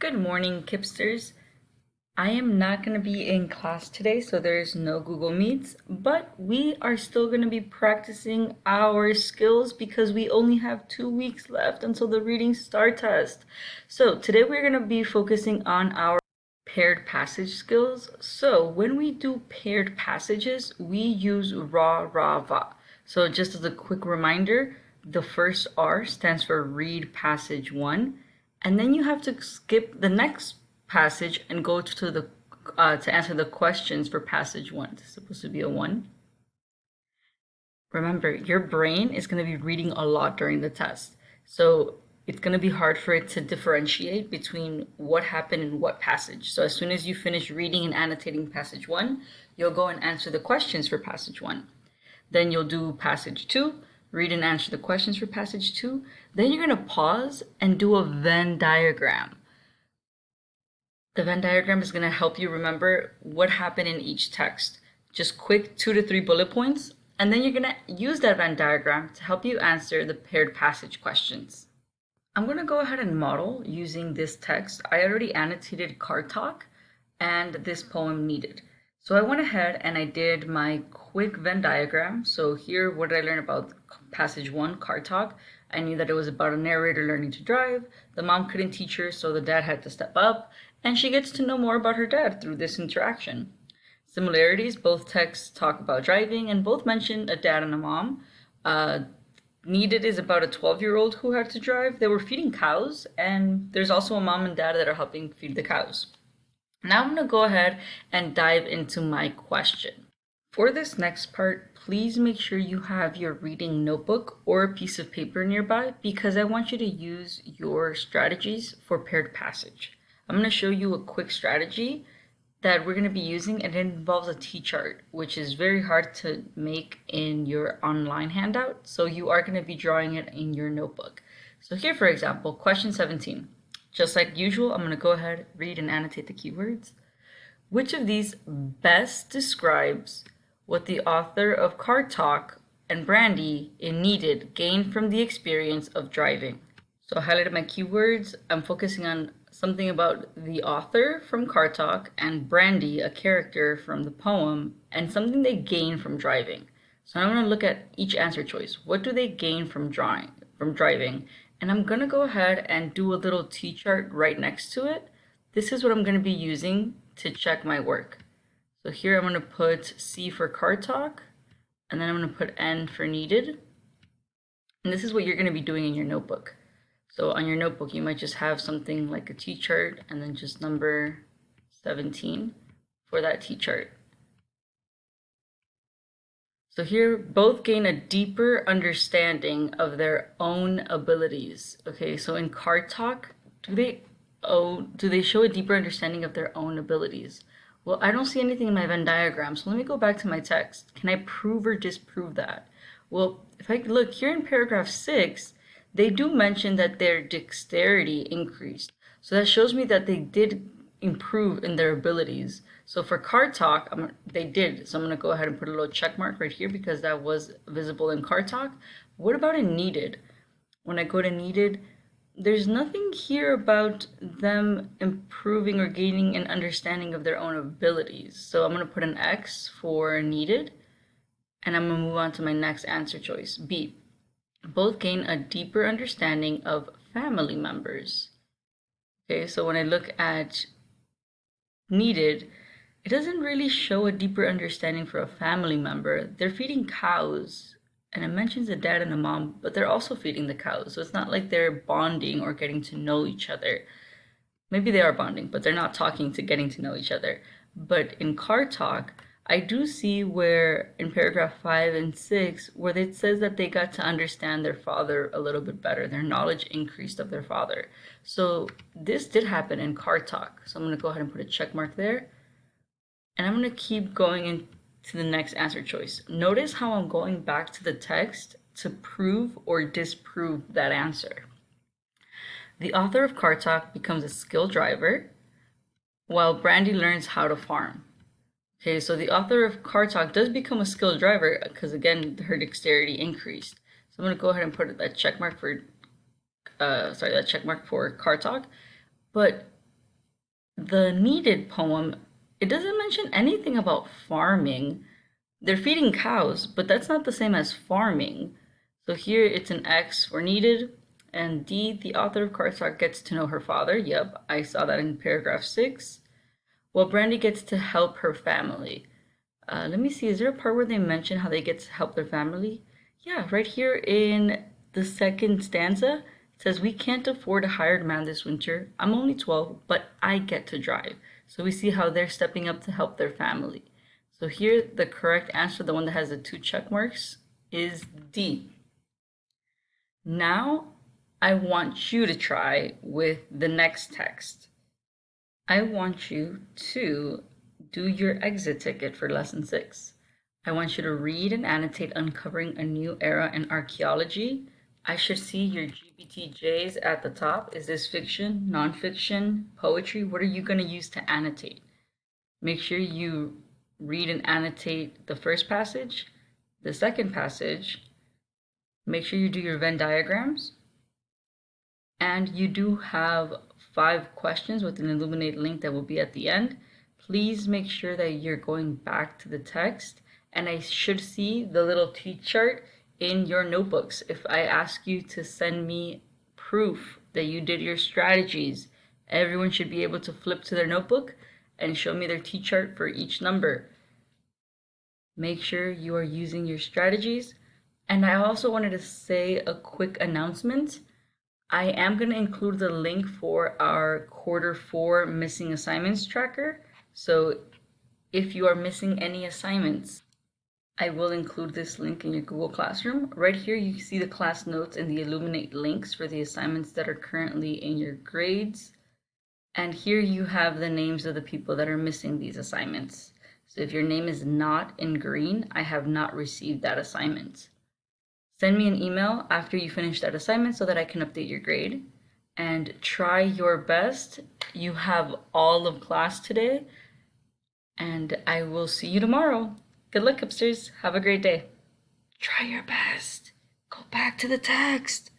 Good morning, Kipsters. I am not going to be in class today, so there's no Google Meets, but we are still going to be practicing our skills because we only have 2 weeks left until the reading star test. So today we're going to be focusing on our paired passage skills. So when we do paired passages, we use ra, ra, va. So just as a quick reminder, the first R stands for read passage one, and then you have to skip the next passage and go to answer the questions for passage one. It's supposed to be a one. Remember, your brain is going to be reading a lot during the test. So it's going to be hard for it to differentiate between what happened in what passage. So as soon as you finish reading and annotating passage one, you'll go and answer the questions for passage one. Then you'll do passage two, read and answer the questions for passage two. Then you're going to pause and do a Venn diagram. The Venn diagram is going to help you remember what happened in each text. Just quick 2 to 3 bullet points, and then you're going to use that Venn diagram to help you answer the paired passage questions. I'm going to go ahead and model using this text. I already annotated car talk and this poem needed. So I went ahead and I did my quick Venn diagram. So here, what did I learn about passage one, car talk? I knew that it was about a narrator learning to drive. The mom couldn't teach her, so the dad had to step up, and she gets to know more about her dad through this interaction. Similarities, both texts talk about driving and both mention a dad and a mom. Needed is about a 12-year-old who had to drive. They were feeding cows, and there's also a mom and dad that are helping feed the cows. Now I'm going to go ahead and dive into my question. For this next part, please make sure you have your reading notebook or a piece of paper nearby because I want you to use your strategies for paired passage. I'm going to show you a quick strategy that we're going to be using, and it involves a T-chart, which is very hard to make in your online handout. So you are going to be drawing it in your notebook. So here, for example, question 17. Just like usual, I'm going to go ahead, read and annotate the keywords. Which of these best describes what the author of Car Talk and Brandy in Needed gained from the experience of driving? So I highlighted my keywords. I'm focusing on something about the author from Car Talk and Brandy, a character from the poem, and something they gain from driving. So I'm going to look at each answer choice. What do they gain from driving? And I'm going to go ahead and do a little T-chart right next to it. This is what I'm going to be using to check my work. So here I'm going to put C for Car Talk, and then I'm going to put N for Needed. And this is what you're going to be doing in your notebook. So on your notebook, you might just have something like a T-chart and then just number 17 for that T-chart. So here, both gain a deeper understanding of their own abilities. Okay, so in Car Talk, do they show a deeper understanding of their own abilities? Well, I don't see anything in my Venn diagram, so let me go back to my text. Can I prove or disprove that? Well, if I look here in paragraph 6, they do mention that their dexterity increased. So that shows me that they did improve in their abilities. So for Car Talk, they did. So I'm going to go ahead and put a little check mark right here because that was visible in Car Talk. What about in Needed? When I go to Needed, there's nothing here about them improving or gaining an understanding of their own abilities. So I'm going to put an X for Needed, and I'm going to move on to my next answer choice, B. Both gain a deeper understanding of family members. Okay, so when I look at Needed, it doesn't really show a deeper understanding for a family member. They're feeding cows, and it mentions a dad and a mom, but they're also feeding the cows. So it's not like they're bonding or getting to know each other. Maybe they are bonding, but they're not talking to getting to know each other. But in Car Talk, I do see where in paragraph 5 and 6, where it says that they got to understand their father a little bit better. Their knowledge increased of their father. So this did happen in Car Talk. So I'm going to go ahead and put a check mark there. And I'm going to keep going into the next answer choice. Notice how I'm going back to the text to prove or disprove that answer. The author of Car Talk becomes a skilled driver, while Brandy learns how to farm. Okay, so the author of Car Talk does become a skilled driver because, again, her dexterity increased. So I'm going to go ahead and put that check mark for Car Talk. But The needed poem, it doesn't mention anything about farming. They're feeding cows, but that's not the same as farming. So here it's an X for needed. And D, the author of Cardstock gets to know her father. Yep, I saw that in paragraph 6. Well, Brandy gets to help her family. Let me see, is there a part where they mention how they get to help their family? Yeah, right here in the second stanza, it says, "We can't afford a hired man this winter. I'm only 12, but I get to drive." So we see how they're stepping up to help their family. So here, the correct answer, the one that has the 2 check marks, is D. Now, I want you to try with the next text. I want you to do your exit ticket for lesson 6. I want you to read and annotate Uncovering a New Era in Archaeology. I should see your GBTJs at the top. Is this fiction, nonfiction, poetry? What are you going to use to annotate? Make sure you read and annotate the first passage, the second passage. Make sure you do your Venn diagrams. And you do have 5 questions with an Illuminate link that will be at the end. Please make sure that you're going back to the text, and I should see the little T chart in your notebooks. If I ask you to send me proof that you did your strategies, everyone should be able to flip to their notebook and show me their T chart for each number. Make sure you are using your strategies. And I also wanted to say a quick announcement. I am going to include the link for our Q4 missing assignments tracker. So if you are missing any assignments, I will include this link in your Google Classroom. Right here, you see the class notes and the Illuminate links for the assignments that are currently in your grades. And here you have the names of the people that are missing these assignments. So if your name is not in green, I have not received that assignment. Send me an email after you finish that assignment so that I can update your grade. And try your best. You have all of class today. And I will see you tomorrow. Good luck upstairs. Have a great day. Try your best. Go back to the text.